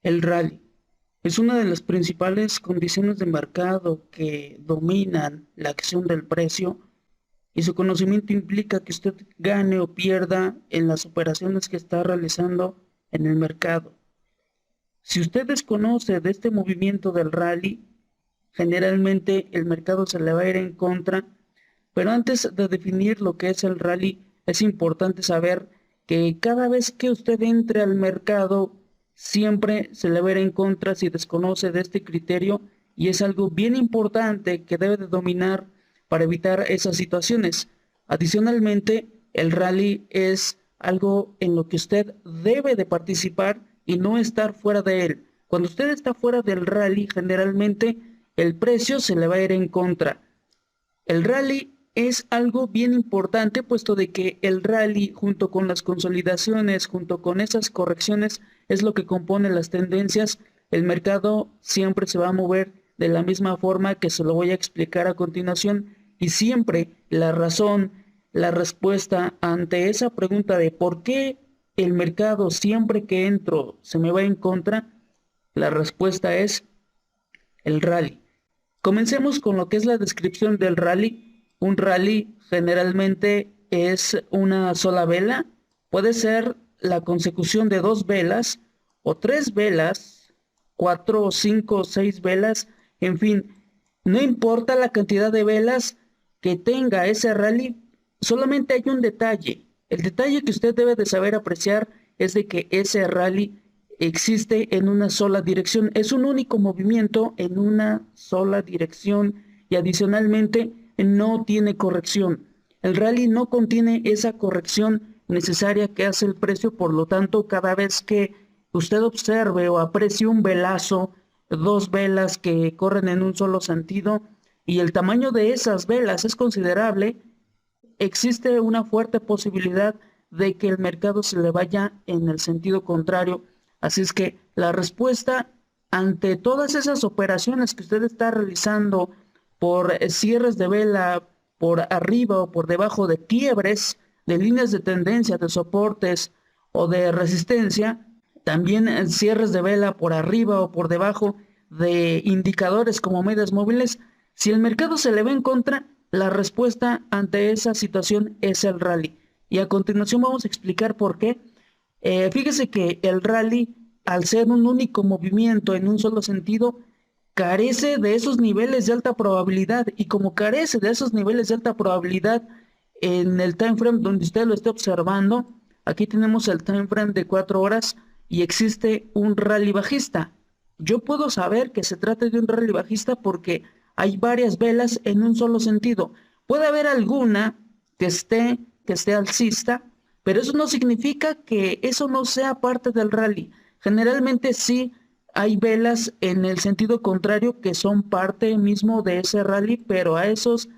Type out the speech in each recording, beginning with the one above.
El rally es una de las principales condiciones de mercado que dominan la acción del precio y su conocimiento implica que usted gane o pierda en las operaciones que está realizando en el mercado. Si usted desconoce de este movimiento del rally, generalmente el mercado se le va a ir en contra, pero antes de definir lo que es el rally, es importante saber que cada vez que usted entre al mercado, siempre se le va a ir en contra si desconoce de este criterio y es algo bien importante que debe de dominar para evitar esas situaciones. Adicionalmente, el rally es algo en lo que usted debe de participar y no estar fuera de él. Cuando usted está fuera del rally, generalmente el precio se le va a ir en contra. El rally es algo bien importante, puesto de que el rally, junto con las consolidaciones, junto con esas correcciones, es lo que compone las tendencias. El mercado siempre se va a mover de la misma forma que se lo voy a explicar a continuación y siempre la razón, la respuesta ante esa pregunta de por qué el mercado siempre que entro se me va en contra, la respuesta es el rally. Comencemos con lo que es la descripción del rally. Un rally generalmente es una sola vela. Puede ser la consecución de dos velas o tres velas, cuatro, cinco, seis velas. En fin, no importa la cantidad de velas que tenga ese rally, solamente hay un detalle. El detalle que usted debe de saber apreciar es de que ese rally existe en una sola dirección. Es un único movimiento en una sola dirección y adicionalmente no tiene corrección. El rally no contiene esa corrección necesaria que hace el precio, por lo tanto, cada vez que usted observe o aprecie un velazo, dos velas que corren en un solo sentido y el tamaño de esas velas es considerable, existe una fuerte posibilidad de que el mercado se le vaya en el sentido contrario. Así es que la respuesta ante todas esas operaciones que usted está realizando por cierres de vela, por arriba o por debajo de quiebres, de líneas de tendencia, de soportes o de resistencia, también cierres de vela por arriba o por debajo de indicadores como medias móviles, si el mercado se le va en contra, la respuesta ante esa situación es el rally. Y a continuación vamos a explicar por qué. Fíjese que el rally, al ser un único movimiento en un solo sentido, carece de esos niveles de alta probabilidad. Y como carece de esos niveles de alta probabilidad en el time frame donde usted lo esté observando, aquí tenemos el time frame de 4 horas y existe un rally bajista. Yo puedo saber que se trata de un rally bajista porque hay varias velas en un solo sentido. Puede haber alguna que esté alcista, pero eso no significa que eso no sea parte del rally. Generalmente sí hay velas en el sentido contrario que son parte mismo de ese rally, pero a esos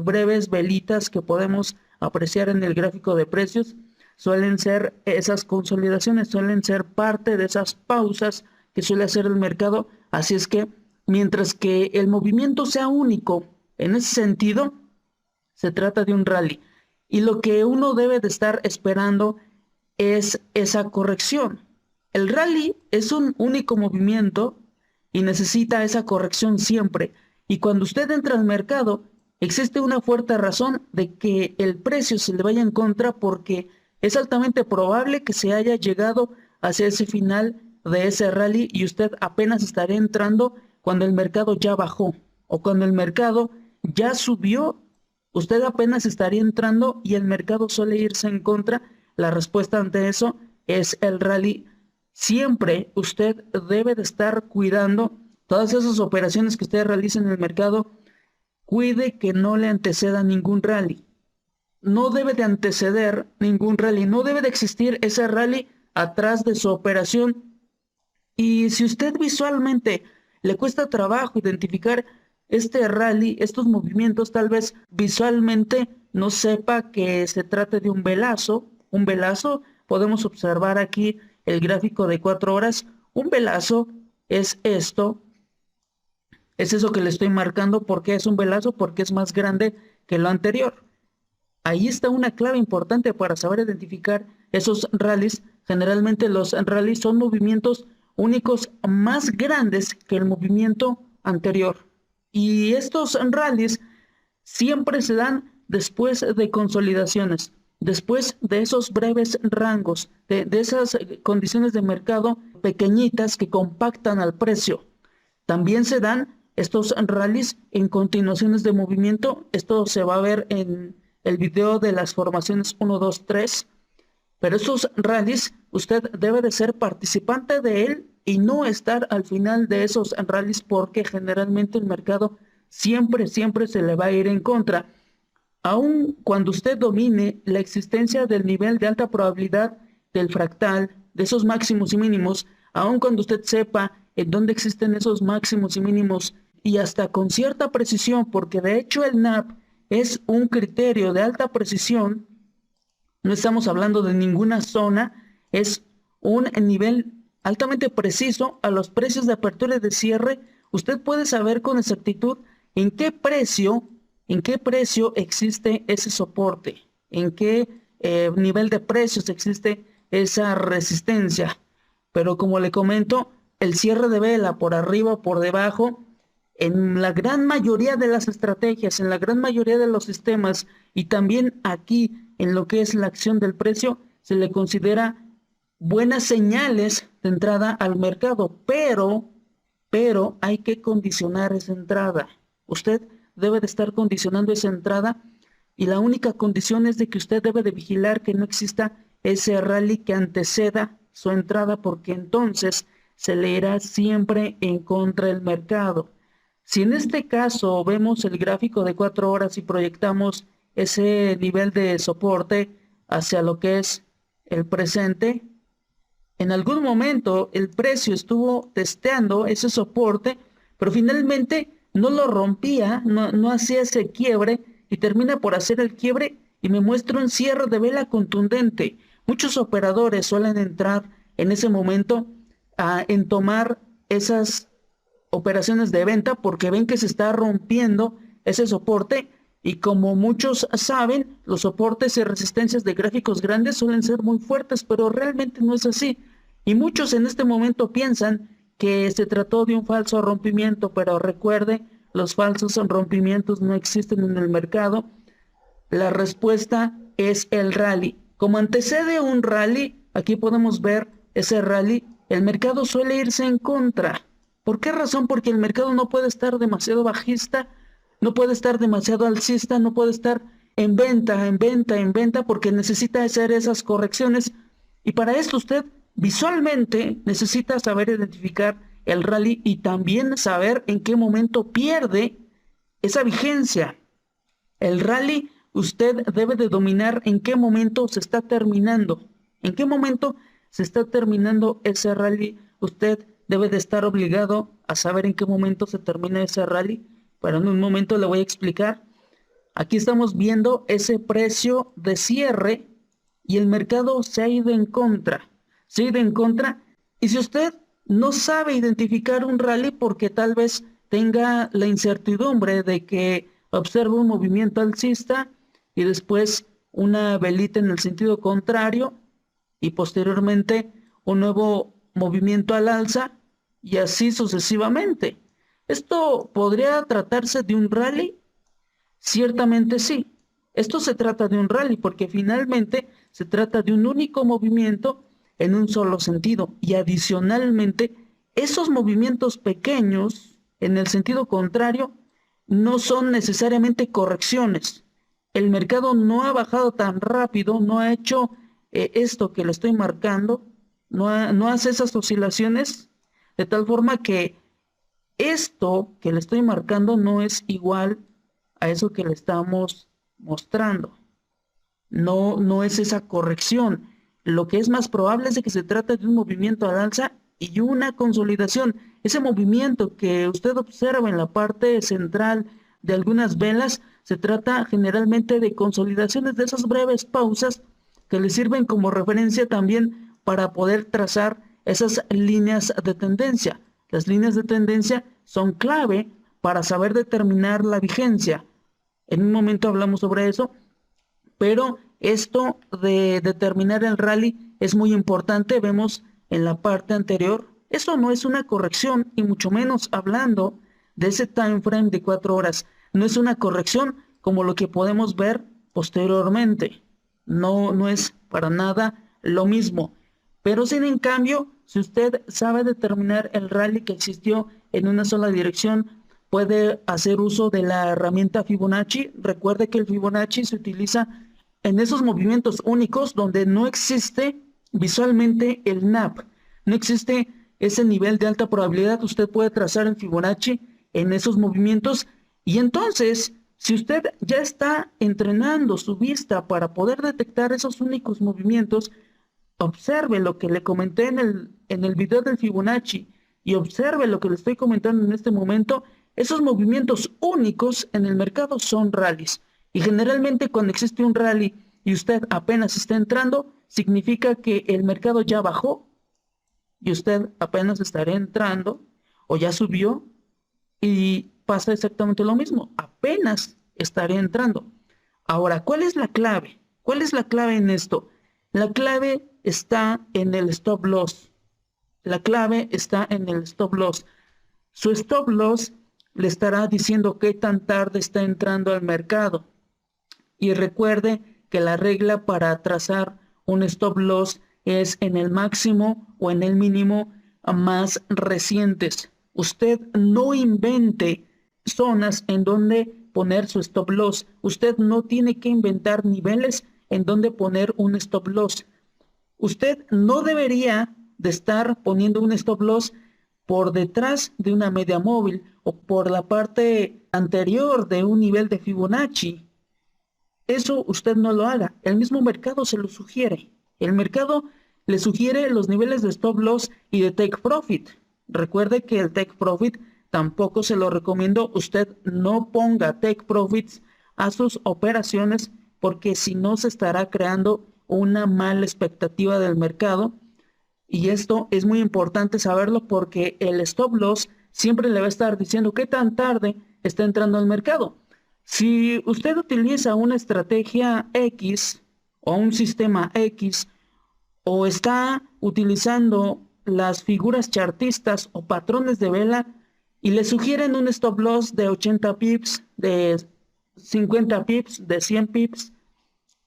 breves velitas que podemos apreciar en el gráfico de precios suelen ser esas consolidaciones, suelen ser parte de esas pausas que suele hacer el mercado. Así es que mientras que el movimiento sea único en ese sentido, se trata de un rally. Y lo que uno debe de estar esperando es esa corrección. El rally es un único movimiento y necesita esa corrección siempre. Y cuando usted entra al mercado, existe una fuerte razón de que el precio se le vaya en contra porque es altamente probable que se haya llegado hacia ese final de ese rally y usted apenas estaría entrando cuando el mercado ya bajó o cuando el mercado ya subió, usted apenas estaría entrando y el mercado suele irse en contra. La respuesta ante eso es el rally. Siempre usted debe de estar cuidando todas esas operaciones que usted realiza en el mercado. Cuide que no le anteceda ningún rally. No debe de anteceder ningún rally. No debe de existir ese rally atrás de su operación. Y si usted visualmente le cuesta trabajo identificar este rally, estos movimientos, tal vez visualmente no sepa que se trate de un velazo. Un velazo, podemos observar aquí el gráfico de 4 horas. Un velazo es esto, es eso que le estoy marcando. ¿Por qué es un velazo? Porque es más grande que lo anterior. Ahí está una clave importante para saber identificar esos rallies. Generalmente los rallies son movimientos únicos más grandes que el movimiento anterior. Y estos rallies siempre se dan después de consolidaciones, después de esos breves rangos, de esas condiciones de mercado pequeñitas que compactan al precio. También se dan estos rallies en continuaciones de movimiento. Esto se va a ver en el video de las formaciones 1, 2, 3. Pero estos rallies, usted debe de ser participante de él y no estar al final de esos rallies, porque generalmente el mercado siempre se le va a ir en contra. Aun cuando usted domine la existencia del nivel de alta probabilidad del fractal, de esos máximos y mínimos, aun cuando usted sepa en dónde existen esos máximos y mínimos, y hasta con cierta precisión, porque de hecho el NAP es un criterio de alta precisión, no estamos hablando de ninguna zona, es un nivel altamente preciso a los precios de apertura y de cierre. Usted puede saber con exactitud en qué precio existe ese soporte, en qué nivel de precios existe esa resistencia. Pero como le comento, el cierre de vela por arriba o por debajo, en la gran mayoría de las estrategias, en la gran mayoría de los sistemas, y también aquí en lo que es la acción del precio, se le considera buenas señales de entrada al mercado, pero hay que condicionar esa entrada. Usted debe de estar condicionando esa entrada, y la única condición es de que usted debe de vigilar que no exista ese rally que anteceda su entrada, porque entonces se le irá siempre en contra del mercado. Si en este caso vemos el gráfico de 4 horas y proyectamos ese nivel de soporte hacia lo que es el presente, en algún momento el precio estuvo testeando ese soporte, pero finalmente no lo rompía, no hacía ese quiebre, y termina por hacer el quiebre y me muestra un cierre de vela contundente. Muchos operadores suelen entrar en ese momento en tomar esas operaciones de venta porque ven que se está rompiendo ese soporte, y como muchos saben, los soportes y resistencias de gráficos grandes suelen ser muy fuertes, pero realmente no es así. Y muchos en este momento piensan que se trató de un falso rompimiento, pero recuerde, los falsos rompimientos no existen en el mercado. La respuesta es el rally. Como antecede un rally, aquí podemos ver ese rally, el mercado suele irse en contra. ¿Por qué razón? Porque el mercado no puede estar demasiado bajista, no puede estar demasiado alcista, no puede estar en venta, porque necesita hacer esas correcciones. Y para esto usted visualmente necesita saber identificar el rally y también saber en qué momento pierde esa vigencia. El rally usted debe de dominar en qué momento se está terminando. En qué momento se está terminando ese rally. Usted debe de estar obligado a saber en qué momento se termina ese rally. Pero en un momento le voy a explicar. Aquí estamos viendo ese precio de cierre y el mercado se ha ido en contra. Se ha ido en contra. Y si usted no sabe identificar un rally porque tal vez tenga la incertidumbre de que observa un movimiento alcista y después una velita en el sentido contrario y posteriormente un nuevo movimiento al alza y así sucesivamente. ¿Esto podría tratarse de un rally? Ciertamente sí. Esto se trata de un rally porque finalmente se trata de un único movimiento en un solo sentido, y adicionalmente esos movimientos pequeños en el sentido contrario no son necesariamente correcciones. El mercado no ha bajado tan rápido, no ha hecho esto que le estoy marcando, no hace esas oscilaciones, de tal forma que esto que le estoy marcando no es igual a eso que le estamos mostrando. No es esa corrección. Lo que es más probable es de que se trata de un movimiento al alza y una consolidación. Ese movimiento que usted observa en la parte central de algunas velas, se trata generalmente de consolidaciones, de esas breves pausas que le sirven como referencia también para poder trazar esas líneas de tendencia. Las líneas de tendencia son clave para saber determinar la vigencia. En un momento hablamos sobre eso, pero esto de determinar el rally es muy importante. Vemos en la parte anterior Eso no es una corrección, y mucho menos hablando de ese time frame de 4 horas. No es una corrección como lo que podemos ver posteriormente. No es para nada lo mismo. Pero sin en cambio, si usted sabe determinar el rally que existió en una sola dirección, puede hacer uso de la herramienta Fibonacci. Recuerde que el Fibonacci se utiliza en esos movimientos únicos donde no existe visualmente el NAP, no existe ese nivel de alta probabilidad. Usted puede trazar el Fibonacci en esos movimientos, y entonces, si usted ya está entrenando su vista para poder detectar esos únicos movimientos, observe lo que le comenté en el video del Fibonacci y observe lo que le estoy comentando en este momento. Esos movimientos únicos en el mercado son rallies. Y generalmente cuando existe un rally y usted apenas está entrando, significa que el mercado ya bajó y usted apenas estará entrando o ya subió, y pasa exactamente lo mismo. Apenas estaré entrando. Ahora, ¿cuál es la clave? ¿Cuál es la clave en esto? La clave está en el stop loss. La clave está en el stop loss. Su stop loss le estará diciendo qué tan tarde está entrando al mercado. Y recuerde que la regla para trazar un stop loss es en el máximo o en el mínimo más recientes. Usted no invente zonas en donde poner su stop loss. Usted no tiene que inventar niveles en donde poner un stop loss. Usted no debería de estar poniendo un stop loss por detrás de una media móvil o por la parte anterior de un nivel de Fibonacci. Eso usted no lo haga. El mismo mercado se lo sugiere. El mercado le sugiere los niveles de stop loss y de take profit. Recuerde que el take profit tampoco se lo recomiendo. Usted no ponga take profits a sus operaciones, porque si no se estará creando una mala expectativa del mercado. Y esto es muy importante saberlo, porque el stop loss siempre le va a estar diciendo qué tan tarde está entrando al mercado. Si usted utiliza una estrategia X o un sistema X, o está utilizando las figuras chartistas o patrones de vela y le sugieren un stop loss de 80 pips, de 50 pips, de 100 pips,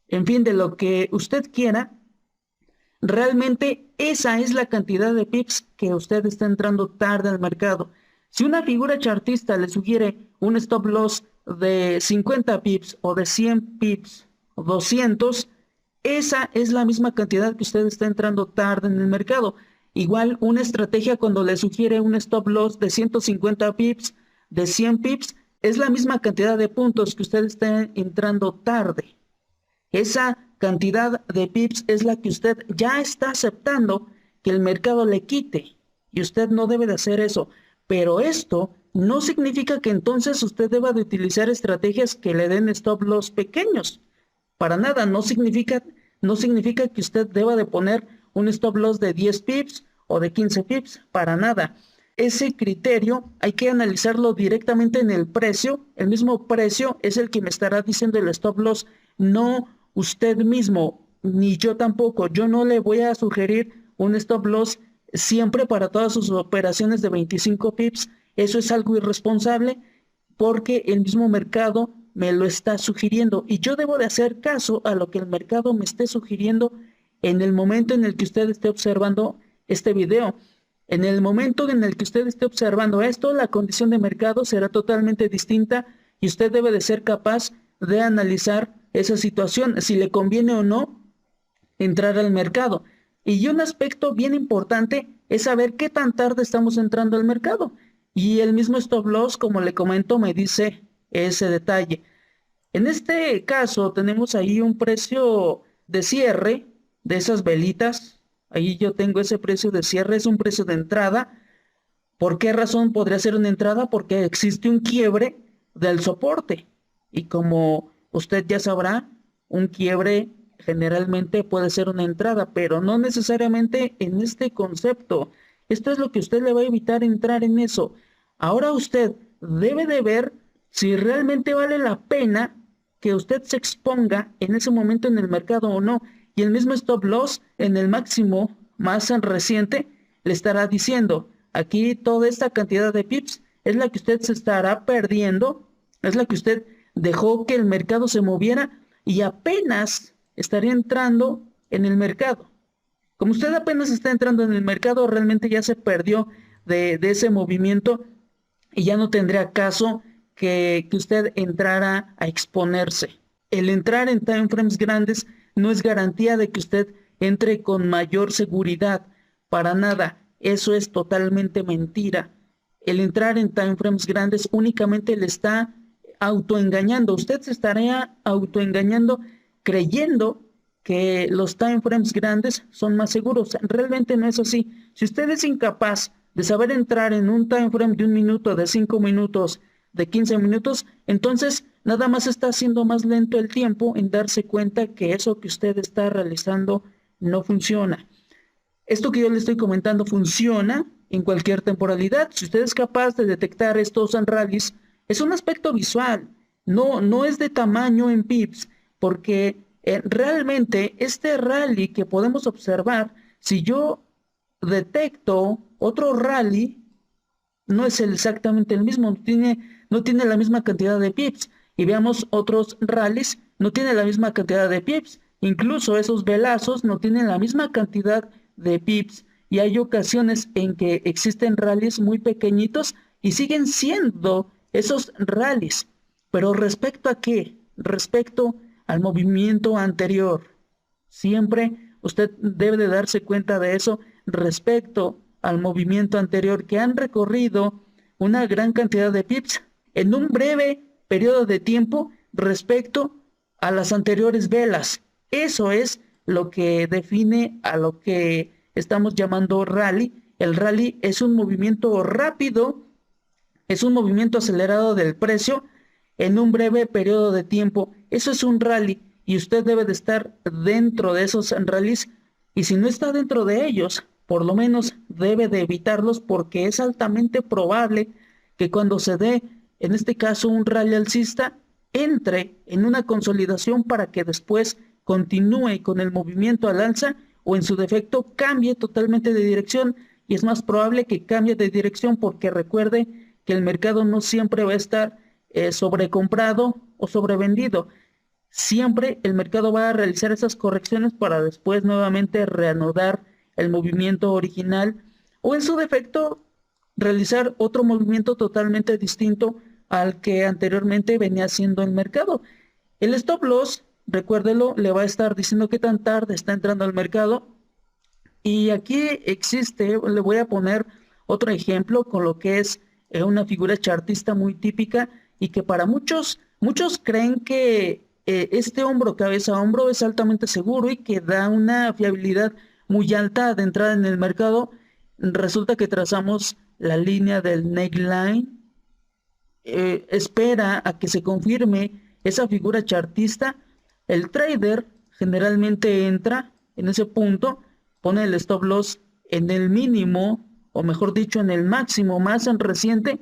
en fin, de lo que usted quiera, realmente esa es la cantidad de pips que usted está entrando tarde al mercado. Si una figura chartista le sugiere un stop loss de 50 pips o de 100 pips o 200, esa es la misma cantidad que usted está entrando tarde en el mercado. Igual una estrategia cuando le sugiere un stop loss de 150 pips, de 100 pips, es la misma cantidad de puntos que usted está entrando tarde. Esa cantidad de pips es la que usted ya está aceptando que el mercado le quite, y usted no debe de hacer eso. Pero esto no significa que entonces usted deba de utilizar estrategias que le den stop loss pequeños. Para nada. No significa que usted deba de poner un stop loss de 10 pips o de 15 pips, para nada. Ese criterio hay que analizarlo directamente en el precio. El mismo precio es el que me estará diciendo el stop loss, no usted mismo, ni yo tampoco. Yo no le voy a sugerir un stop loss siempre para todas sus operaciones de 25 pips. Eso es algo irresponsable, porque el mismo mercado me lo está sugiriendo, y yo debo de hacer caso a lo que el mercado me esté sugiriendo en el momento en el que usted esté observando este video. En el momento en el que usted esté observando esto, la condición de mercado será totalmente distinta, y usted debe de ser capaz de analizar esa situación, si le conviene o no entrar al mercado. Y un aspecto bien importante es saber qué tan tarde estamos entrando al mercado. Y el mismo stop loss, como le comento, me dice ese detalle. En este caso tenemos ahí un precio de cierre de esas velitas. Ahí yo tengo ese precio de cierre, es un precio de entrada. ¿Por qué razón podría ser una entrada? Porque existe un quiebre del soporte. Y como usted ya sabrá, un quiebre generalmente puede ser una entrada, pero no necesariamente en este concepto. Esto es lo que usted le va a evitar entrar en eso. Ahora usted debe de ver si realmente vale la pena que usted se exponga en ese momento en el mercado o no. Y el mismo stop loss en el máximo más reciente le estará diciendo, aquí toda esta cantidad de pips es la que usted se estará perdiendo, es la que usted dejó que el mercado se moviera y apenas estaría entrando en el mercado. Como usted apenas está entrando en el mercado, realmente ya se perdió de ese movimiento y ya no tendría caso que usted entrara a exponerse. El entrar en time frames grandes no es garantía de que usted entre con mayor seguridad. Para nada. Eso es totalmente mentira. El entrar en time frames grandes únicamente le está autoengañando. Usted se estaría autoengañando creyendo que los time frames grandes son más seguros. Realmente no es así. Si usted es incapaz de saber entrar en un time frame de 1 minuto, de 5 minutos, de 15 minutos, entonces nada más está haciendo más lento el tiempo en darse cuenta que eso que usted está realizando no funciona. Esto que yo le estoy comentando funciona en cualquier temporalidad. Si usted es capaz de detectar estos rallies, es un aspecto visual, no es de tamaño en pips, porque realmente este rally que podemos observar, si yo detecto otro rally, no es exactamente el mismo, no tiene la misma cantidad de pips. Y veamos otros rallies, no tiene la misma cantidad de pips. Incluso esos velazos no tienen la misma cantidad de pips. Y hay ocasiones en que existen rallies muy pequeñitos y siguen siendo esos rallies. Pero ¿respecto a qué? Respecto al movimiento anterior. Siempre usted debe de darse cuenta de eso respecto al movimiento anterior, que han recorrido una gran cantidad de pips en un breve periodo de tiempo respecto a las anteriores velas. Eso es lo que define a lo que estamos llamando rally. El rally es un movimiento rápido, es un movimiento acelerado del precio en un breve periodo de tiempo. Eso es un rally y usted debe de estar dentro de esos rallies, y si no está dentro de ellos, por lo menos debe de evitarlos, porque es altamente probable que cuando se dé, en este caso, un rally alcista, entre en una consolidación para que después continúe con el movimiento al alza, o en su defecto cambie totalmente de dirección. Y es más probable que cambie de dirección, porque recuerde que el mercado no siempre va a estar sobrecomprado o sobrevendido. Siempre el mercado va a realizar esas correcciones para después nuevamente reanudar el movimiento original, o en su defecto realizar otro movimiento totalmente distinto al que anteriormente venía haciendo el mercado. El stop loss, recuérdelo, le va a estar diciendo qué tan tarde está entrando al mercado. Y aquí existe, le voy a poner otro ejemplo con lo que es una figura chartista muy típica, y que para muchos creen que este hombro cabeza a hombro es altamente seguro y que da una fiabilidad muy alta de entrada en el mercado. Resulta que trazamos la línea del neckline, espera a que se confirme esa figura chartista. El trader generalmente entra en ese punto, pone el stop loss en el mínimo, o mejor dicho, en el máximo más reciente.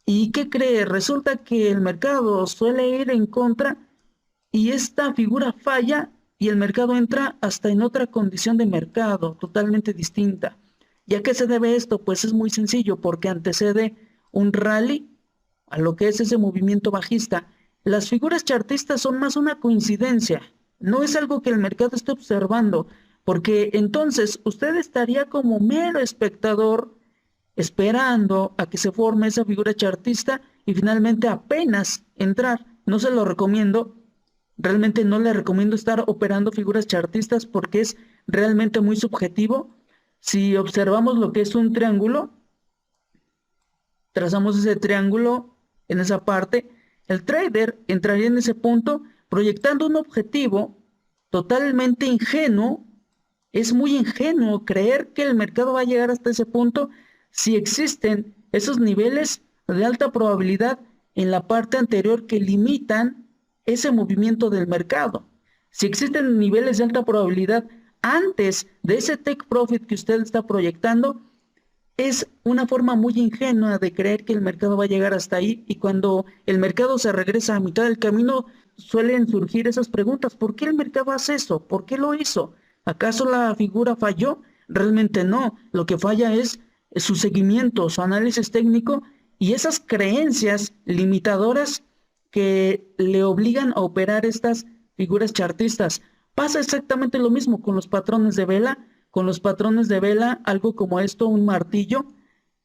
¿Y qué cree? Resulta que el mercado suele ir en contra y esta figura falla y el mercado entra hasta en otra condición de mercado totalmente distinta. ¿Y a qué se debe esto? Pues es muy sencillo, porque antecede un rally a lo que es ese movimiento bajista. Las figuras chartistas son más una coincidencia, no es algo que el mercado esté observando, porque entonces usted estaría como mero espectador esperando a que se forme esa figura chartista y finalmente apenas entrar. No se lo recomiendo, realmente no le recomiendo estar operando figuras chartistas porque es realmente muy subjetivo. Si observamos lo que es un triángulo, trazamos ese triángulo en esa parte, el trader entraría en ese punto proyectando un objetivo totalmente ingenuo. Es muy ingenuo creer que el mercado va a llegar hasta ese punto si existen esos niveles de alta probabilidad en la parte anterior que limitan ese movimiento del mercado. Si existen niveles de alta probabilidad antes de ese take profit que usted está proyectando, es una forma muy ingenua de creer que el mercado va a llegar hasta ahí, y cuando el mercado se regresa a mitad del camino suelen surgir esas preguntas. ¿Por qué el mercado hace eso? ¿Por qué lo hizo? ¿Acaso la figura falló? Realmente no. Lo que falla es su seguimiento, su análisis técnico y esas creencias limitadoras que le obligan a operar estas figuras chartistas. Pasa exactamente lo mismo con los patrones de vela. Con los patrones de vela, algo como esto, un martillo,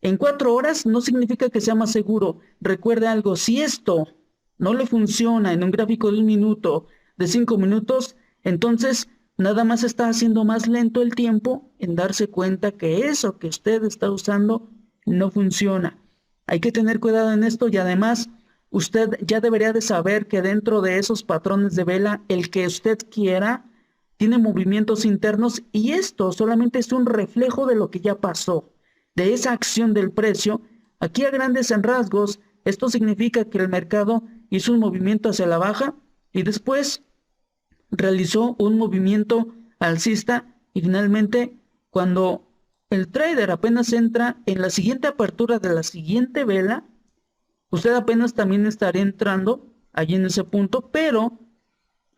en 4 horas no significa que sea más seguro. Recuerde algo, si esto no le funciona en un gráfico de 1 minuto, de 5 minutos, entonces nada más está haciendo más lento el tiempo en darse cuenta que eso que usted está usando no funciona. Hay que tener cuidado en esto y además usted ya debería de saber que dentro de esos patrones de vela, el que usted quiera tiene movimientos internos y esto solamente es un reflejo de lo que ya pasó, de esa acción del precio. Aquí a grandes rasgos, esto significa que el mercado hizo un movimiento hacia la baja y después realizó un movimiento alcista y finalmente cuando el trader apenas entra en la siguiente apertura de la siguiente vela, usted apenas también estaría entrando allí en ese punto, pero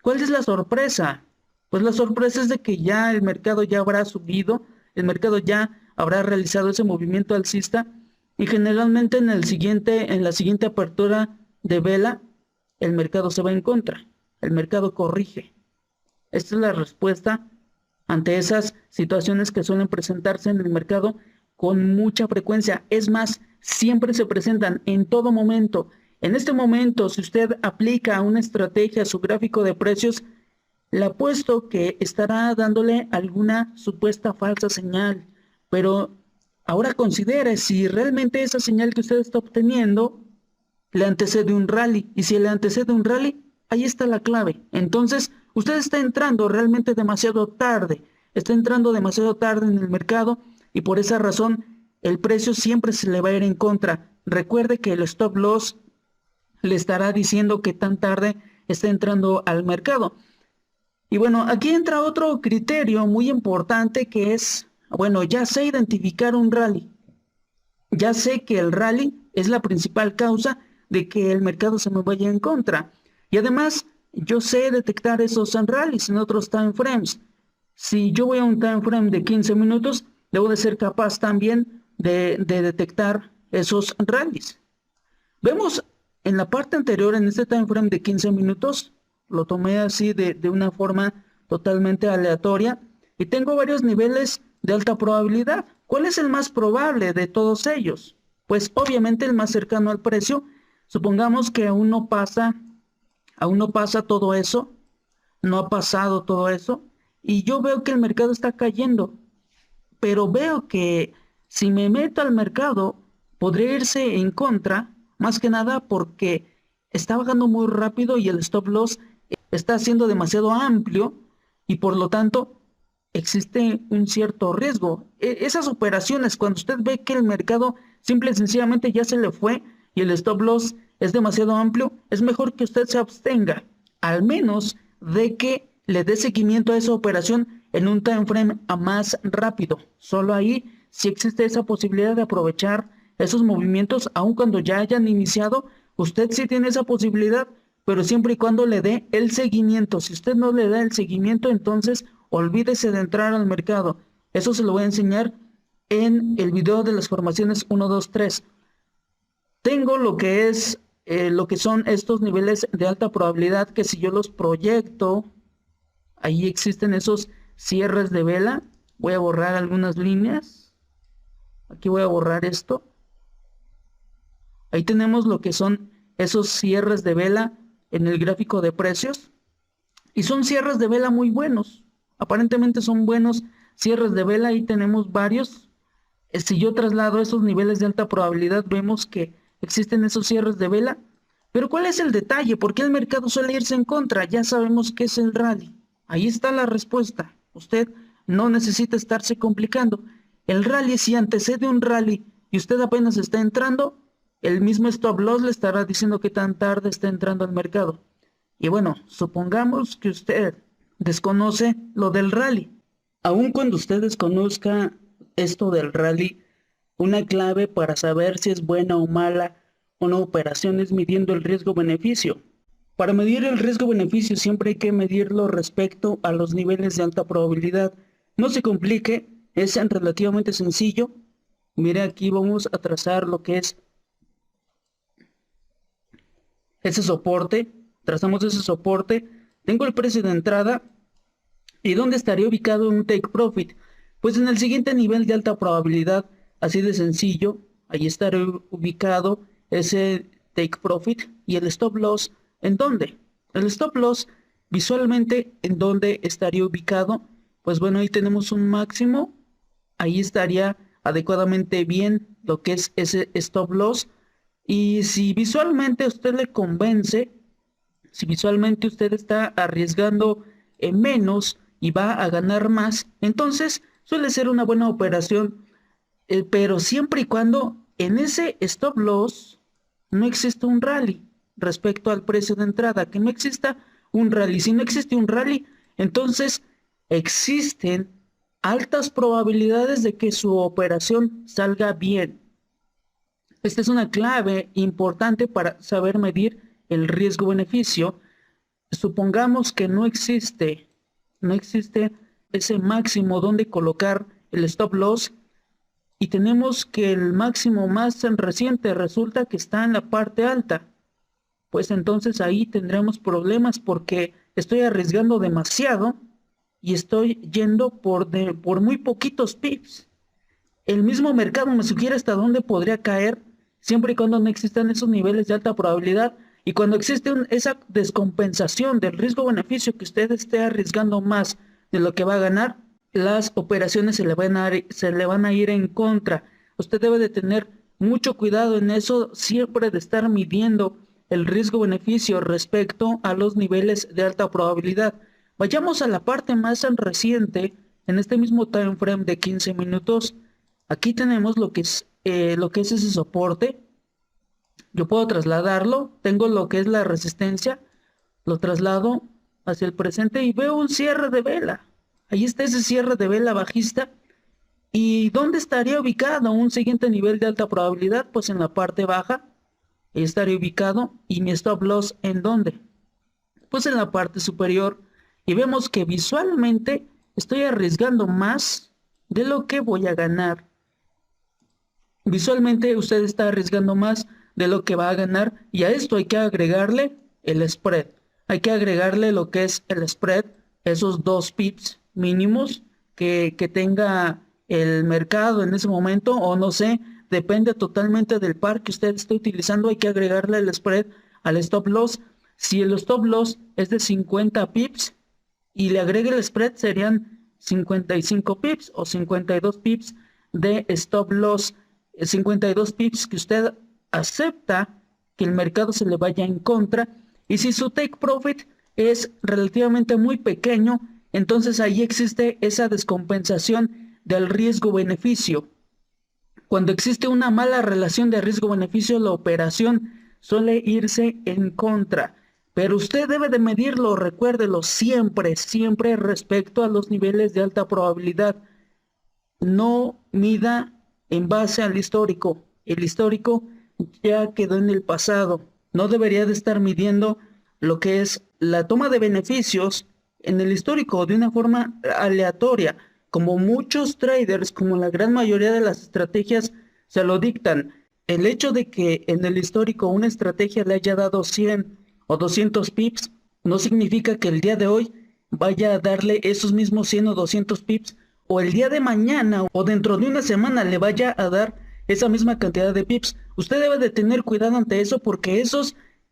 ¿cuál es la sorpresa? Pues la sorpresa es de que ya el mercado ya habrá subido, el mercado ya habrá realizado ese movimiento alcista y generalmente en la siguiente apertura de vela, el mercado se va en contra, el mercado corrige. Esta es la respuesta ante esas situaciones que suelen presentarse en el mercado con mucha frecuencia. Es más, siempre se presentan en todo momento. En este momento, si usted aplica una estrategia a su gráfico de precios, le apuesto que estará dándole alguna supuesta falsa señal, pero ahora considere si realmente esa señal que usted está obteniendo le antecede un rally, y si le antecede un rally, ahí está la clave. Entonces, usted está entrando realmente demasiado tarde, está entrando demasiado tarde en el mercado y por esa razón el precio siempre se le va a ir en contra. Recuerde que el stop loss le estará diciendo que tan tarde está entrando al mercado. Y bueno, aquí entra otro criterio muy importante que es, bueno, ya sé identificar un rally. Ya sé que el rally es la principal causa de que el mercado se me vaya en contra. Y además, yo sé detectar esos rallies en otros time frames. Si yo voy a un time frame de 15 minutos, debo de ser capaz también de detectar esos rallies. Vemos en la parte anterior, en este time frame de 15 minutos, lo tomé así de una forma totalmente aleatoria y tengo varios niveles de alta probabilidad. ¿Cuál es el más probable de todos ellos? Pues obviamente el más cercano al precio. Supongamos que aún no pasa todo eso, no ha pasado todo eso, y yo veo que el mercado está cayendo, pero veo que si me meto al mercado, podría irse en contra, más que nada porque está bajando muy rápido y el stop loss está siendo demasiado amplio y por lo tanto existe un cierto riesgo. Esas operaciones, cuando usted ve que el mercado simple y sencillamente ya se le fue y el stop loss es demasiado amplio, es mejor que usted se abstenga, al menos de que le dé seguimiento a esa operación en un time frame a más rápido. Solo ahí sí existe esa posibilidad de aprovechar esos movimientos, aun cuando ya hayan iniciado, usted sí tiene esa posibilidad, pero siempre y cuando le dé el seguimiento. Si usted no le da el seguimiento, entonces olvídese de entrar al mercado. Eso se lo voy a enseñar en el video de las formaciones 1, 2, 3. Tengo lo que son estos niveles de alta probabilidad que si yo los proyecto, ahí existen esos cierres de vela. Voy a borrar algunas líneas. Aquí voy a borrar esto. Ahí tenemos lo que son esos cierres de vela en el gráfico de precios. Y son cierres de vela muy buenos. Aparentemente son buenos cierres de vela. Ahí tenemos varios. Si yo traslado esos niveles de alta probabilidad, vemos que existen esos cierres de vela. Pero ¿cuál es el detalle? ¿Por qué el mercado suele irse en contra? Ya sabemos qué es el rally. Ahí está la respuesta. Usted no necesita estarse complicando. El rally, si antecede un rally y usted apenas está entrando, el mismo stop loss le estará diciendo que tan tarde está entrando al mercado. Y bueno, supongamos que usted desconoce lo del rally. Aun cuando usted desconozca esto del rally, una clave para saber si es buena o mala una operación es midiendo el riesgo-beneficio. Para medir el riesgo-beneficio siempre hay que medirlo respecto a los niveles de alta probabilidad. No se complique, Es relativamente sencillo. Mire, aquí vamos a trazar lo que es ese soporte. Trazamos ese soporte. Tengo el precio de entrada. ¿Y dónde estaría ubicado un take profit? Pues en el siguiente nivel de alta probabilidad, así de sencillo. Ahí estará ubicado ese take profit. ¿Y el stop loss en dónde? El stop loss visualmente en dónde estaría ubicado. Pues bueno, ahí tenemos un máximo. Ahí estaría adecuadamente bien lo que es ese stop loss. Y si visualmente a usted le convence, si visualmente usted está arriesgando menos y va a ganar más, entonces suele ser una buena operación, pero siempre y cuando en ese stop loss no exista un rally respecto al precio de entrada, que no exista un rally. Si no existe un rally, entonces existen altas probabilidades de que su operación salga bien. Esta es una clave importante para saber medir el riesgo-beneficio. Supongamos que no existe ese máximo donde colocar el stop loss y tenemos que el máximo más reciente resulta que está en la parte alta. Pues entonces ahí tendremos problemas porque estoy arriesgando demasiado y estoy yendo por muy poquitos pips. El mismo mercado me sugiere hasta dónde podría caer siempre y cuando no existan esos niveles de alta probabilidad. Y cuando existe esa descompensación del riesgo-beneficio, que usted esté arriesgando más de lo que va a ganar, las operaciones se le van a ir en contra. Usted debe de tener mucho cuidado en eso, siempre de estar midiendo el riesgo-beneficio respecto a los niveles de alta probabilidad. Vayamos a la parte más reciente, en este mismo time frame de 15 minutos. Aquí tenemos lo que es ese soporte. Yo puedo trasladarlo, tengo lo que es la resistencia, lo traslado hacia el presente y veo un cierre de vela. Ahí está ese cierre de vela bajista. ¿Y dónde estaría ubicado un siguiente nivel de alta probabilidad? Pues en la parte baja. Ahí estaría ubicado. ¿Y mi stop loss en dónde? Pues en la parte superior. Y vemos que visualmente estoy arriesgando más de lo que voy a ganar. Visualmente usted está arriesgando más de lo que va a ganar y a esto hay que agregarle el spread. Hay que agregarle lo que es el spread, esos 2 pips mínimos que tenga el mercado en ese momento, o no sé, depende totalmente del par que usted esté utilizando. Hay que agregarle el spread al stop loss. Si el stop loss es de 50 pips y le agregue el spread, serían 55 pips o 52 pips de stop loss. 52 pips que usted acepta que el mercado se le vaya en contra. Y si su take profit es relativamente muy pequeño, entonces ahí existe esa descompensación del riesgo-beneficio. Cuando existe una mala relación de riesgo-beneficio, la operación suele irse en contra. Pero usted debe de medirlo, recuérdelo siempre, siempre respecto a los niveles de alta probabilidad. No mida en base al histórico. El histórico ya quedó en el pasado. No debería de estar midiendo lo que es la toma de beneficios en el histórico de una forma aleatoria, como muchos traders, como la gran mayoría de las estrategias se lo dictan. El hecho de que en el histórico una estrategia le haya dado 100 o 200 pips no significa que el día de hoy vaya a darle esos mismos 100 o 200 pips, o el día de mañana o dentro de una semana le vaya a dar esa misma cantidad de pips. Usted debe de tener cuidado ante eso porque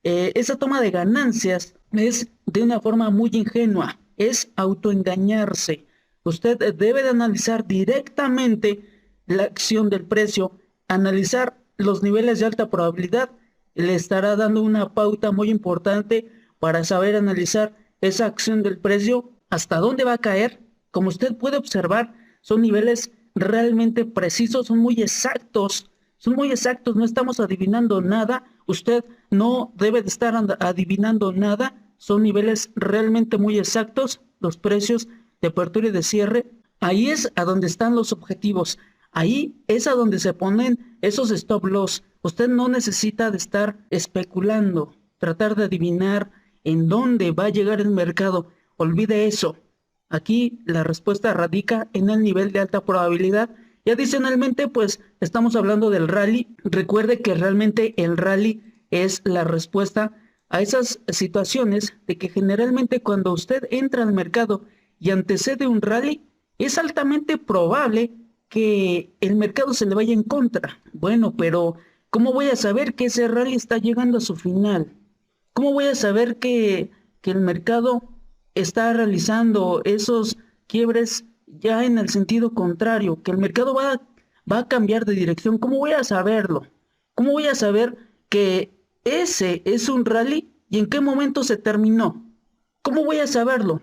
esa toma de ganancias es de una forma muy ingenua, es autoengañarse. Usted debe de analizar directamente la acción del precio, analizar los niveles de alta probabilidad, le estará dando una pauta muy importante para saber analizar esa acción del precio, hasta dónde va a caer. Como usted puede observar, son niveles realmente precisos, son muy exactos, no estamos adivinando nada. Usted no debe de estar adivinando nada, son niveles realmente muy exactos, los precios de apertura y de cierre. Ahí es a donde están los objetivos, ahí es a donde se ponen esos stop loss. Usted no necesita de estar especulando, tratar de adivinar en dónde va a llegar el mercado. Olvide eso. Aquí la respuesta radica en el nivel de alta probabilidad y adicionalmente pues estamos hablando del rally. Recuerde que realmente el rally es la respuesta a esas situaciones de que generalmente cuando usted entra al mercado y antecede un rally, es altamente probable que el mercado se le vaya en contra. Bueno, pero ¿cómo voy a saber que ese rally está llegando a su final? ¿Cómo voy a saber que el mercado está realizando esos quiebres ya en el sentido contrario, que el mercado va a cambiar de dirección? ¿Cómo voy a saberlo? ¿Cómo voy a saber que ese es un rally y en qué momento se terminó? ¿Cómo voy a saberlo?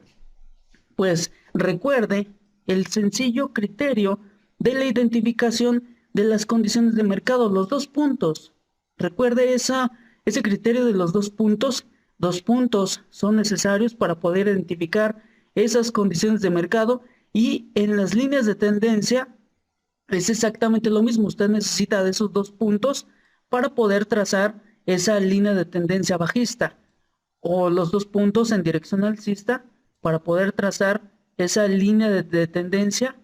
Pues recuerde el sencillo criterio de la identificación de las condiciones de mercado, los 2 puntos. Recuerde ese criterio de los 2 puntos. 2 puntos son necesarios para poder identificar esas condiciones de mercado y en las líneas de tendencia es exactamente lo mismo. Usted necesita de esos 2 puntos para poder trazar esa línea de tendencia bajista o los 2 puntos en dirección alcista para poder trazar esa línea de tendencia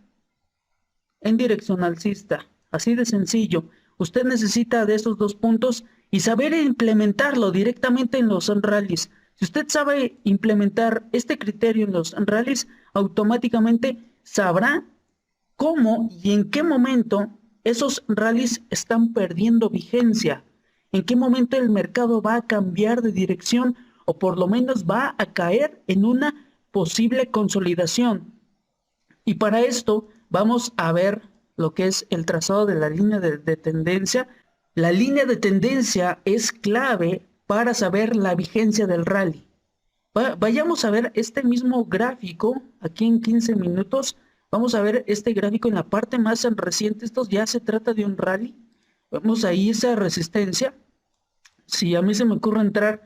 en dirección alcista. Así de sencillo. Usted necesita de esos 2 puntos y saber implementarlo directamente en los rallies. Si usted sabe implementar este criterio en los rallies, automáticamente sabrá cómo y en qué momento esos rallies están perdiendo vigencia, en qué momento el mercado va a cambiar de dirección o por lo menos va a caer en una posible consolidación. Y para esto vamos a ver lo que es el trazado de la línea de tendencia. La línea de tendencia es clave para saber la vigencia del rally. Vayamos a ver este mismo gráfico aquí en 15 minutos. Vamos a ver este gráfico en la parte más reciente. Esto ya se trata de un rally. Vemos ahí esa resistencia. Si a mí se me ocurre entrar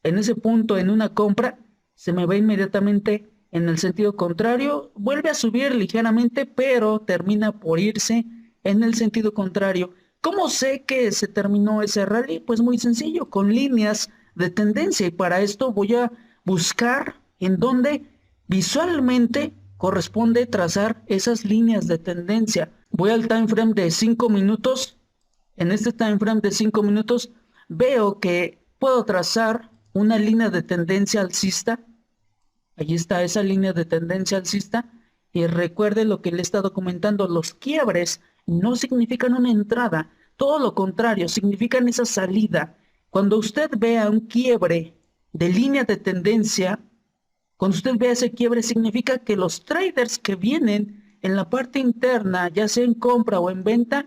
en ese punto en una compra, se me va inmediatamente en el sentido contrario, vuelve a subir ligeramente, pero termina por irse en el sentido contrario. ¿Cómo sé que se terminó ese rally? Pues muy sencillo, con líneas de tendencia, y para esto voy a buscar en dónde visualmente corresponde trazar esas líneas de tendencia. Voy al time frame de 5 minutos. En este time frame de 5 minutos veo que puedo trazar una línea de tendencia alcista. Allí está esa línea de tendencia alcista. Y recuerde lo que le he estado comentando, los quiebres no significan una entrada, todo lo contrario, significan esa salida. Cuando usted vea un quiebre de línea de tendencia, cuando usted vea ese quiebre, significa que los traders que vienen en la parte interna, ya sea en compra o en venta,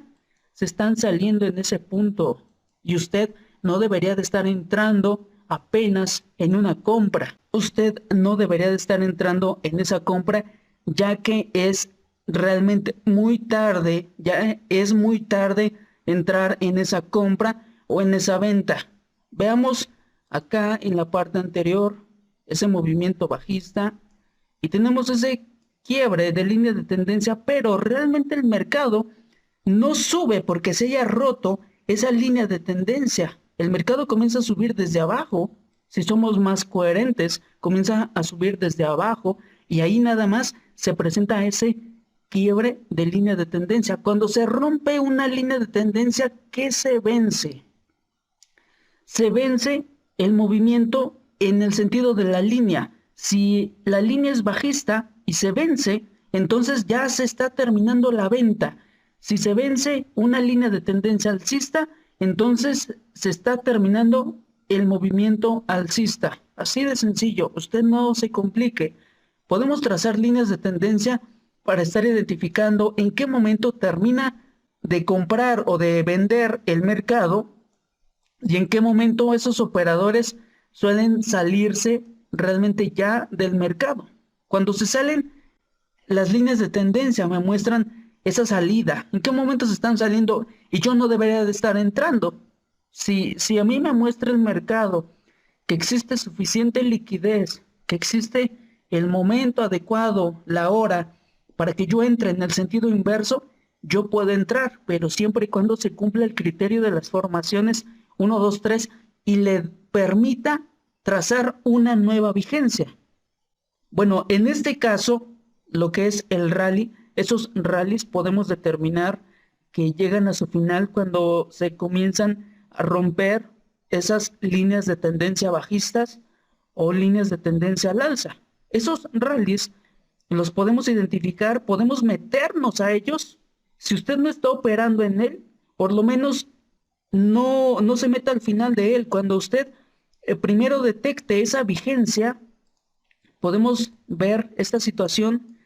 se están saliendo en ese punto. Y usted no debería de estar entrando apenas en una compra. Usted no debería de estar entrando en esa compra, ya que es realmente muy tarde, ya es muy tarde entrar en esa compra o en esa venta. Veamos acá en la parte anterior ese movimiento bajista y tenemos ese quiebre de línea de tendencia, pero realmente el mercado no sube porque se haya roto esa línea de tendencia. El mercado comienza a subir desde abajo. Si somos más coherentes, comienza a subir desde abajo y ahí nada más se presenta ese quiebre de línea de tendencia. Cuando se rompe una línea de tendencia, ¿qué se vence? Se vence el movimiento en el sentido de la línea. Si la línea es bajista y se vence, entonces ya se está terminando la venta. Si se vence una línea de tendencia alcista, entonces se está terminando el movimiento alcista. Así de sencillo, usted no se complique. Podemos trazar líneas de tendencia para estar identificando en qué momento termina de comprar o de vender el mercado y en qué momento esos operadores suelen salirse realmente ya del mercado. Cuando se salen, las líneas de tendencia me muestran esa salida, en qué momento se están saliendo y yo no debería de estar entrando. Si a mí me muestra el mercado que existe suficiente liquidez, que existe el momento adecuado, la hora, para que yo entre en el sentido inverso, yo puedo entrar, pero siempre y cuando se cumpla el criterio de las formaciones 1, 2, 3 y le permita trazar una nueva vigencia. Bueno, en este caso, lo que es el rally. Esos rallies podemos determinar que llegan a su final cuando se comienzan a romper esas líneas de tendencia bajistas o líneas de tendencia al alza. Esos rallies los podemos identificar, podemos meternos a ellos. Si usted no está operando en él, por lo menos no se meta al final de él. Cuando usted primero detecte esa vigencia, podemos ver esta situación,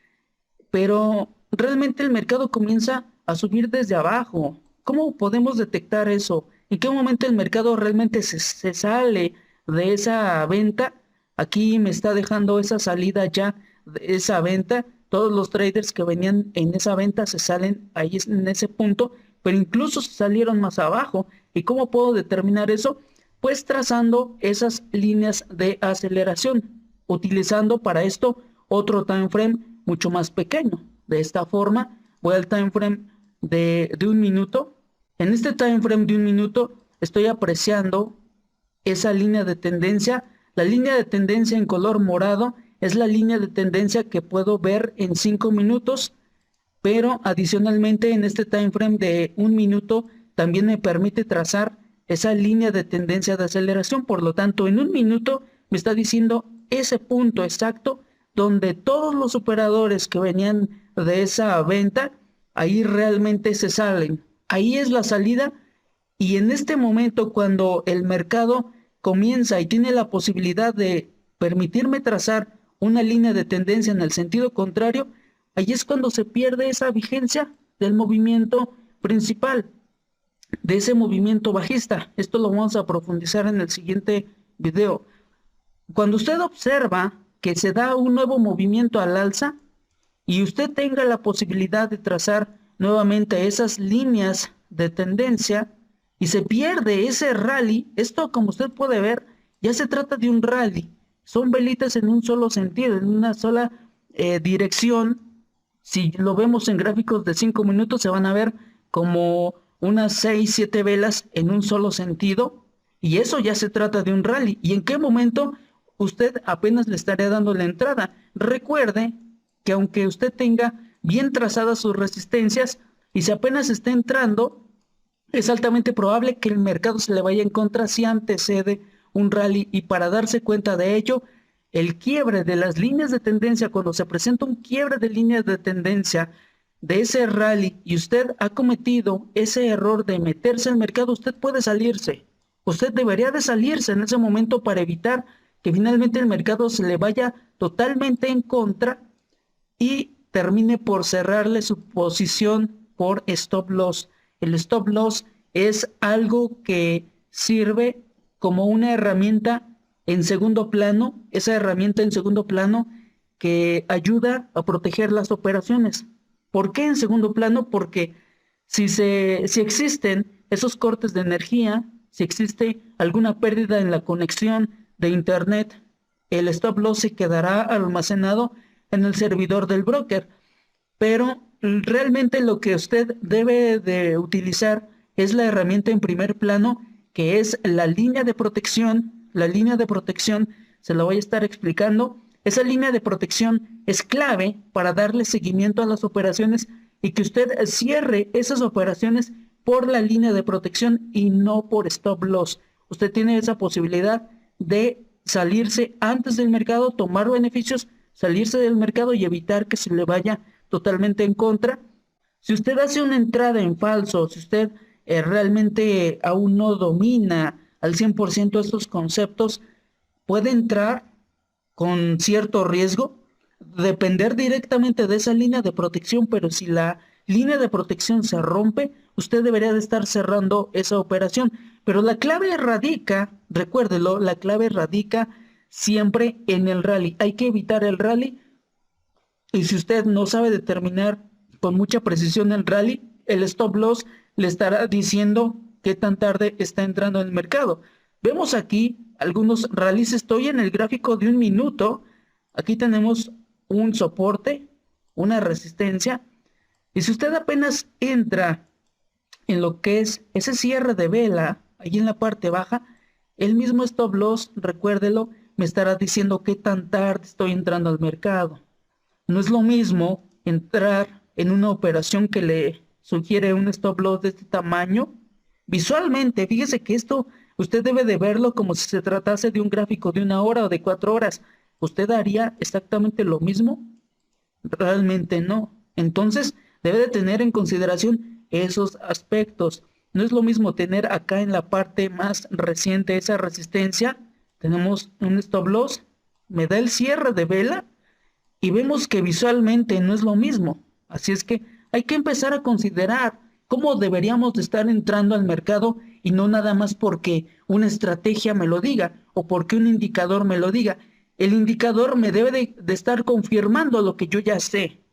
pero realmente el mercado comienza a subir desde abajo. ¿Cómo podemos detectar eso? ¿En qué momento el mercado realmente se sale de esa venta? Aquí me está dejando esa salida ya de esa venta. Todos los traders que venían en esa venta se salen ahí en ese punto, pero incluso se salieron más abajo. ¿Y cómo puedo determinar eso? Pues trazando esas líneas de aceleración, utilizando para esto otro time frame mucho más pequeño. De esta forma voy al time frame de un minuto. En este time frame de un minuto estoy apreciando esa línea de tendencia. La línea de tendencia en color morado es la línea de tendencia que puedo ver en 5 minutos, pero adicionalmente en este time frame de un minuto también me permite trazar esa línea de tendencia de aceleración. Por lo tanto, en un minuto me está diciendo ese punto exacto donde todos los operadores que venían de esa venta, ahí realmente se salen. Ahí es la salida, y en este momento cuando el mercado comienza y tiene la posibilidad de permitirme trazar una línea de tendencia en el sentido contrario, ahí es cuando se pierde esa vigencia del movimiento principal, de ese movimiento bajista. Esto lo vamos a profundizar en el siguiente video. Cuando usted observa que se da un nuevo movimiento al alza y usted tenga la posibilidad de trazar nuevamente esas líneas de tendencia y se pierde ese rally, esto, como usted puede ver, ya se trata de un rally. Son velitas en un solo sentido, en una sola dirección. Si lo vemos en gráficos de 5 minutos, se van a ver como unas 6, 7 velas en un solo sentido, y eso ya se trata de un rally. ¿Y en qué momento usted apenas le estaría dando la entrada? Recuerde que aunque usted tenga bien trazadas sus resistencias y si apenas está entrando, es altamente probable que el mercado se le vaya en contra si antecede un rally. Y para darse cuenta de ello, el quiebre de las líneas de tendencia, cuando se presenta un quiebre de líneas de tendencia de ese rally y usted ha cometido ese error de meterse al mercado, usted puede salirse. Usted debería de salirse en ese momento para evitar que finalmente el mercado se le vaya totalmente en contra y termine por cerrarle su posición por stop loss. El stop loss es algo que sirve como una herramienta en segundo plano, esa herramienta en segundo plano que ayuda a proteger las operaciones. ¿Por qué en segundo plano? Porque si existen esos cortes de energía, si existe alguna pérdida en la conexión de internet, el stop loss se quedará almacenado en el servidor del broker. Pero realmente lo que usted debe de utilizar es la herramienta en primer plano, que es la línea de protección. La línea de protección se la voy a estar explicando. Esa línea de protección es clave para darle seguimiento a las operaciones y que usted cierre esas operaciones por la línea de protección y no por stop loss. Usted tiene esa posibilidad de salirse antes del mercado, tomar beneficios, salirse del mercado y evitar que se le vaya totalmente en contra. Si usted hace una entrada en falso, si usted realmente aún no domina al 100% estos conceptos, puede entrar con cierto riesgo, depender directamente de esa línea de protección, pero si la línea de protección se rompe, usted debería de estar cerrando esa operación. Pero la clave radica, recuérdelo, la clave radica siempre en el rally. Hay que evitar el rally. Y si usted no sabe determinar con mucha precisión el rally, el stop loss le estará diciendo qué tan tarde está entrando en el mercado. Vemos aquí algunos rallies. Estoy en el gráfico de un minuto. Aquí tenemos un soporte, una resistencia. Y si usted apenas entra en lo que es ese cierre de vela, ahí en la parte baja, el mismo stop loss, recuérdelo, me estará diciendo qué tan tarde estoy entrando al mercado. No es lo mismo entrar en una operación que le sugiere un stop loss de este tamaño. Visualmente, fíjese que esto usted debe de verlo como si se tratase de un gráfico de 1 hora o de 4 horas. ¿Usted haría exactamente lo mismo? Realmente no. Entonces, debe de tener en consideración esos aspectos. No es lo mismo tener acá en la parte más reciente esa resistencia. Tenemos un stop loss, me da el cierre de vela y vemos que visualmente no es lo mismo. Así es que hay que empezar a considerar cómo deberíamos de estar entrando al mercado y no nada más porque una estrategia me lo diga o porque un indicador me lo diga. El indicador me debe de estar confirmando lo que yo ya sé.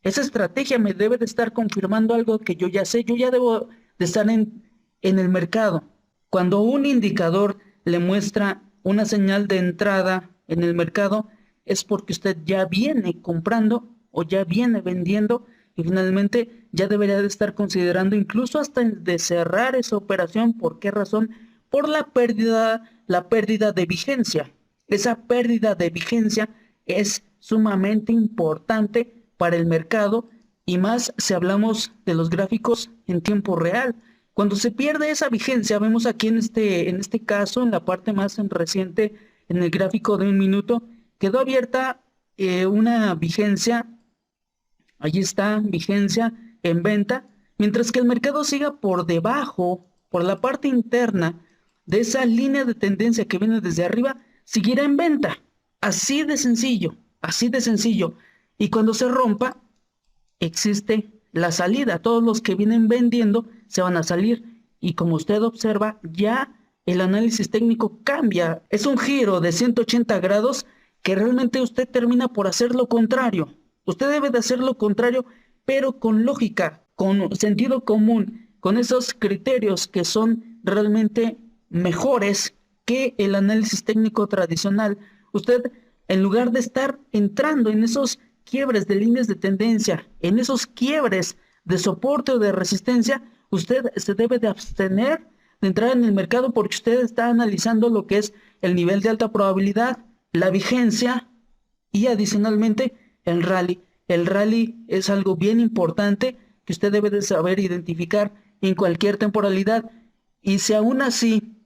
Esa estrategia me debe de estar confirmando algo que yo ya sé. Yo ya debo de estar en el mercado. Cuando un indicador le muestra una señal de entrada en el mercado, es porque usted ya viene comprando o ya viene vendiendo y finalmente ya debería de estar considerando incluso hasta de cerrar esa operación. ¿Por qué razón? Por la pérdida de vigencia. Esa pérdida de vigencia es sumamente importante para el mercado y más si hablamos de los gráficos en tiempo real. Cuando se pierde esa vigencia, vemos aquí en este caso, en la parte más reciente, en el gráfico de 1 minuto, quedó abierta una vigencia, ahí está, vigencia en venta, mientras que el mercado siga por debajo, por la parte interna de esa línea de tendencia que viene desde arriba, seguirá en venta. Así de sencillo, así de sencillo. Y cuando se rompa, existe la salida. Todos los que vienen vendiendo se van a salir. Y como usted observa, ya el análisis técnico cambia. Es un giro de 180 grados que realmente usted termina por hacer lo contrario. Usted debe de hacer lo contrario, pero con lógica, con sentido común, con esos criterios que son realmente mejores que el análisis técnico tradicional. Usted, en lugar de estar entrando en esos quiebres de líneas de tendencia, en esos quiebres de soporte o de resistencia, usted se debe de abstener de entrar en el mercado porque usted está analizando lo que es el nivel de alta probabilidad, la vigencia y adicionalmente el rally. El rally es algo bien importante que usted debe de saber identificar en cualquier temporalidad. Y si aún así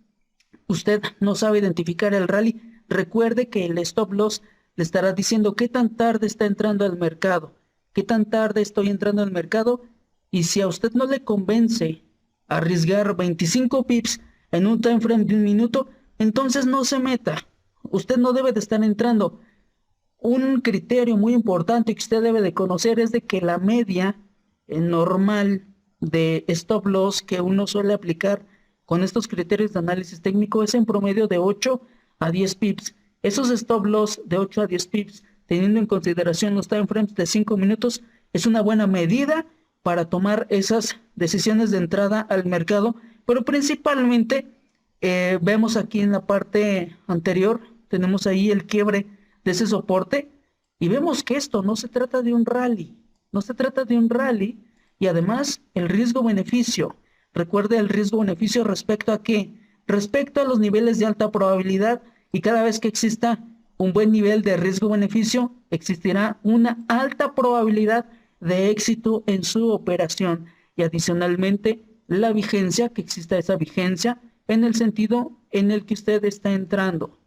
usted no sabe identificar el rally, recuerde que el stop loss le estará diciendo qué tan tarde está entrando al mercado, qué tan tarde estoy entrando al mercado, y si a usted no le convence arriesgar 25 pips en un time frame de 1 minuto, entonces no se meta. Usted no debe de estar entrando. Un criterio muy importante que usted debe de conocer es de que la media normal de stop loss que uno suele aplicar con estos criterios de análisis técnico es en promedio de 8 a 10 pips. Esos stop loss de 8 a 10 pips, teniendo en consideración los time frames de 5 minutos, es una buena medida para tomar esas decisiones de entrada al mercado, pero principalmente vemos aquí en la parte anterior, tenemos ahí el quiebre de ese soporte y vemos que esto no se trata de un rally, no se trata de un rally y además el riesgo-beneficio. Recuerde el riesgo-beneficio respecto a qué, respecto a los niveles de alta probabilidad, y cada vez que exista un buen nivel de riesgo-beneficio, existirá una alta probabilidad de éxito en su operación y adicionalmente la vigencia, que exista esa vigencia en el sentido en el que usted está entrando.